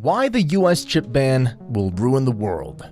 Why the US chip ban will ruin the world.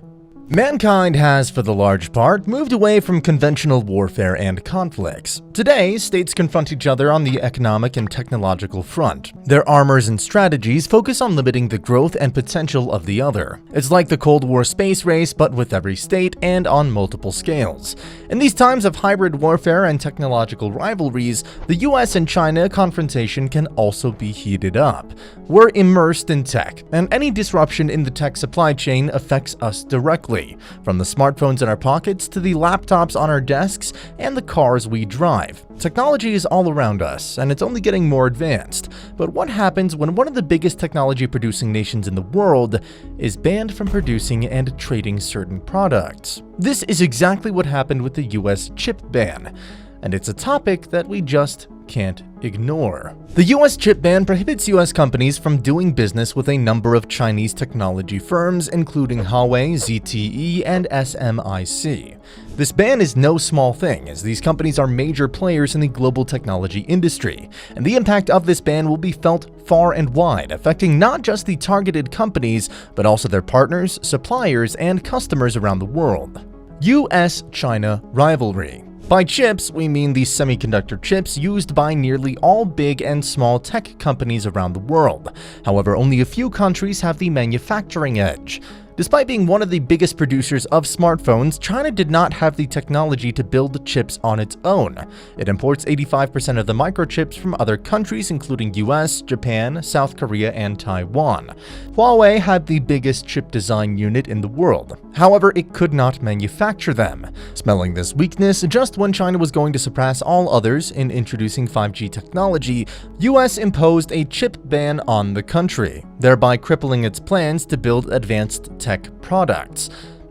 Mankind has, for the large part, moved away from conventional warfare and conflicts. Today, states confront each other on the economic and technological front. Their armors and strategies focus on limiting the growth and potential of the other. It's like the Cold War space race, but with every state and on multiple scales. In these times of hybrid warfare and technological rivalries, the US and China confrontation can also be heated up. We're immersed in tech, and any disruption in the tech supply chain affects us directly. From the smartphones in our pockets to the laptops on our desks and the cars we drive. Technology is all around us, and it's only getting more advanced. But what happens when one of the biggest technology-producing nations in the world is banned from producing and trading certain products? This is exactly what happened with the US chip ban, and it's a topic that we just can't ignore. The US chip ban prohibits US companies from doing business with a number of Chinese technology firms, including Huawei, ZTE, and SMIC. This ban is no small thing, as these companies are major players in the global technology industry, and the impact of this ban will be felt far and wide, affecting not just the targeted companies, but also their partners, suppliers, and customers around the world. US-China rivalry. By chips, we mean the semiconductor chips used by nearly all big and small tech companies around the world. However, only a few countries have the manufacturing edge. Despite being one of the biggest producers of smartphones, China did not have the technology to build the chips on its own. It imports 85% of the microchips from other countries including US, Japan, South Korea, and Taiwan. Huawei had the biggest chip design unit in the world. However, it could not manufacture them. Smelling this weakness, just when China was going to surpass all others in introducing 5G technology, US imposed a chip ban on the country, thereby crippling its plans to build advanced tech products.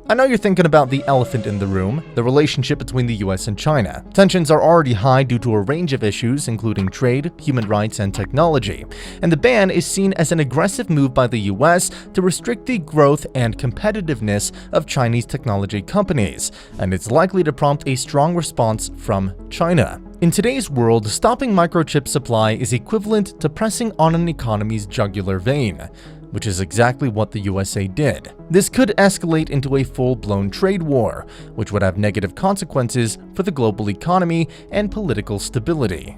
I know you're thinking about the elephant in the room, the relationship between the US and China. Tensions are already high due to a range of issues, including trade, human rights, and technology. And the ban is seen as an aggressive move by the US to restrict the growth and competitiveness of Chinese technology companies, and it's likely to prompt a strong response from China. In today's world, stopping microchip supply is equivalent to pressing on an economy's jugular vein, which is exactly what the USA did. This could escalate into a full-blown trade war, which would have negative consequences for the global economy and political stability.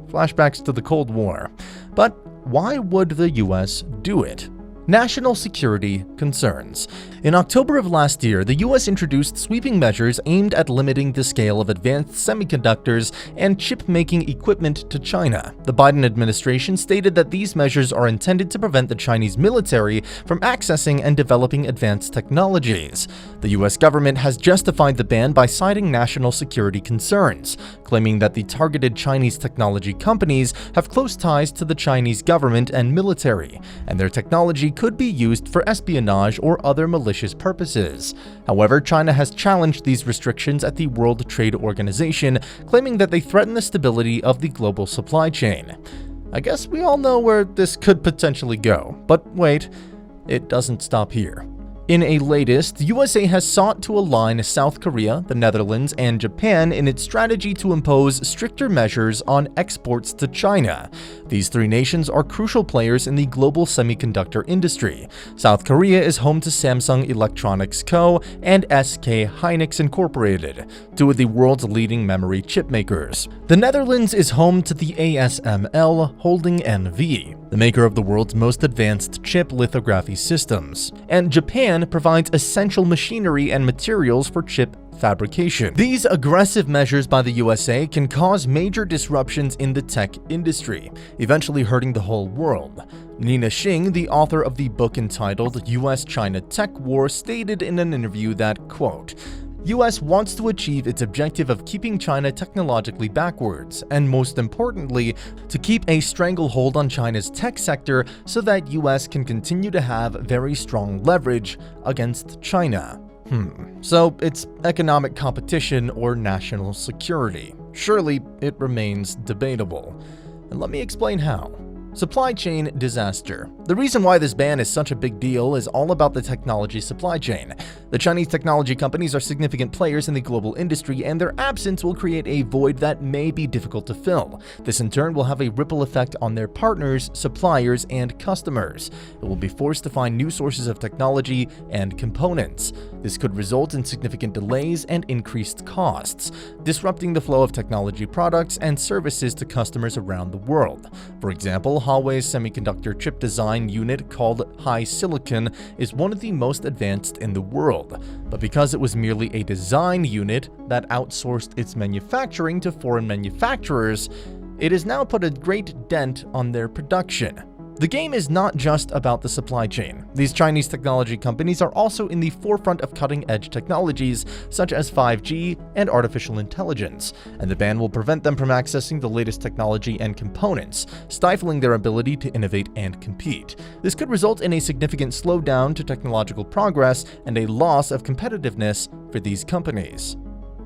Flashbacks to the Cold War. But why would the US do it? National security concerns. In October of last year, the US introduced sweeping measures aimed at limiting the scale of advanced semiconductors and chip-making equipment to China. The Biden administration stated that these measures are intended to prevent the Chinese military from accessing and developing advanced technologies. The US government has justified the ban by citing national security concerns, claiming that the targeted Chinese technology companies have close ties to the Chinese government and military, and their technology could be used for espionage or other malicious purposes. However, China has challenged these restrictions at the World Trade Organization, claiming that they threaten the stability of the global supply chain. I guess we all know where this could potentially go, but wait, it doesn't stop here. In a latest, the USA has sought to align South Korea, the Netherlands, and Japan in its strategy to impose stricter measures on exports to China. These three nations are crucial players in the global semiconductor industry. South Korea is home to Samsung Electronics Co. and SK Hynix Incorporated, two of the world's leading memory chip makers. The Netherlands is home to the ASML Holding NV, the maker of the world's most advanced chip lithography systems. And Japan provides essential machinery and materials for chip fabrication. These aggressive measures by the USA can cause major disruptions in the tech industry, eventually hurting the whole world. Nina Xing, the author of the book entitled US-China Tech War, stated in an interview that, quote, US wants to achieve its objective of keeping China technologically backwards, and most importantly, to keep a stranglehold on China's tech sector so that US can continue to have very strong leverage against China. So it's economic competition or national security. Surely it remains debatable. And let me explain how. Supply chain disaster. The reason why this ban is such a big deal is all about the technology supply chain. The Chinese technology companies are significant players in the global industry, and their absence will create a void that may be difficult to fill. This in turn will have a ripple effect on their partners, suppliers, and customers. It will be forced to find new sources of technology and components. This could result in significant delays and increased costs, disrupting the flow of technology products and services to customers around the world. For example, Huawei's semiconductor chip design unit called HiSilicon is one of the most advanced in the world. But because it was merely a design unit that outsourced its manufacturing to foreign manufacturers, it has now put a great dent on their production. The game is not just about the supply chain. These Chinese technology companies are also in the forefront of cutting-edge technologies such as 5G and artificial intelligence, and the ban will prevent them from accessing the latest technology and components, stifling their ability to innovate and compete. This could result in a significant slowdown to technological progress and a loss of competitiveness for these companies.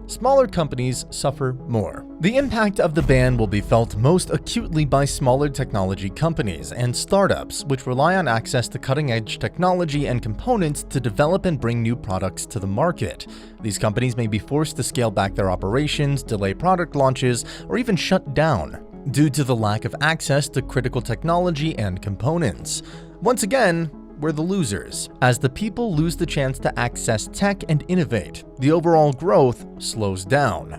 Smaller companies suffer more. The impact of the ban will be felt most acutely by smaller technology companies and startups, which rely on access to cutting-edge technology and components to develop and bring new products to the market. These companies may be forced to scale back their operations, delay product launches, or even shut down due to the lack of access to critical technology and components. Once again, we're the losers. As the people lose the chance to access tech and innovate, the overall growth slows down.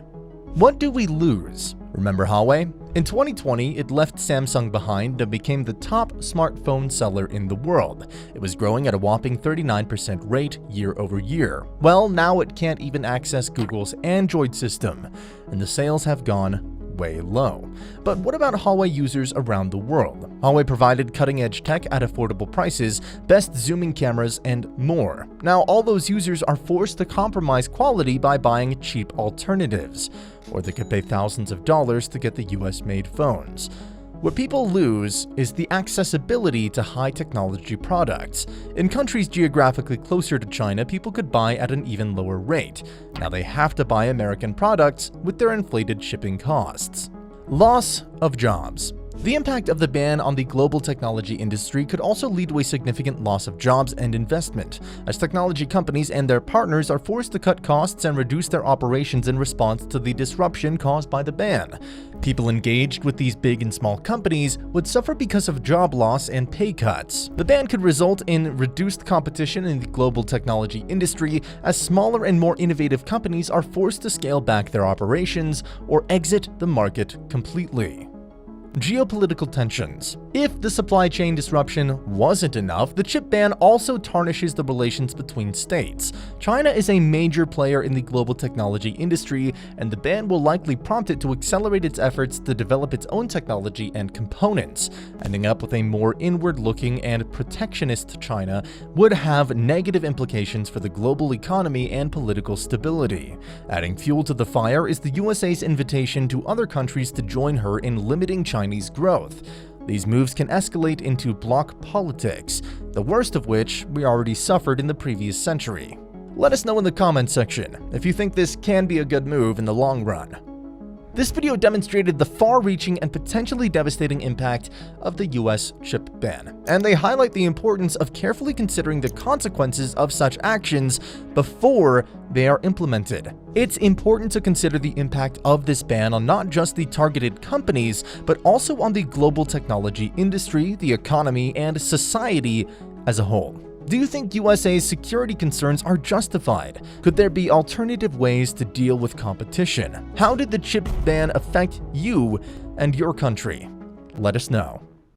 What do we lose? Remember Huawei? In 2020, it left Samsung behind and became the top smartphone seller in the world. It was growing at a whopping 39% rate year over year. Well, now it can't even access Google's Android system, and the sales have gone way low. But what about Huawei users around the world? Huawei provided cutting-edge tech at affordable prices, best zooming cameras, and more. Now, all those users are forced to compromise quality by buying cheap alternatives, or they could pay thousands of dollars to get the US-made phones. What people lose is the accessibility to high-technology products. In countries geographically closer to China, people could buy at an even lower rate. Now they have to buy American products with their inflated shipping costs. Loss of jobs. The impact of the ban on the global technology industry could also lead to a significant loss of jobs and investment, as technology companies and their partners are forced to cut costs and reduce their operations in response to the disruption caused by the ban. People engaged with these big and small companies would suffer because of job loss and pay cuts. The ban could result in reduced competition in the global technology industry, as smaller and more innovative companies are forced to scale back their operations or exit the market completely. Geopolitical tensions. If the supply chain disruption wasn't enough, the chip ban also tarnishes the relations between states. China is a major player in the global technology industry, and the ban will likely prompt it to accelerate its efforts to develop its own technology and components. Ending up with a more inward-looking and protectionist China would have negative implications for the global economy and political stability. Adding fuel to the fire is the USA's invitation to other countries to join her in limiting Chinese growth. These moves can escalate into bloc politics, the worst of which we already suffered in the previous century. Let us know in the comments section if you think this can be a good move in the long run. This video demonstrated the far-reaching and potentially devastating impact of the US chip ban, and they highlight the importance of carefully considering the consequences of such actions before they are implemented. It's important to consider the impact of this ban on not just the targeted companies, but also on the global technology industry, the economy, and society as a whole. Do you think USA's security concerns are justified? Could there be alternative ways to deal with competition? How did the chip ban affect you and your country? Let us know.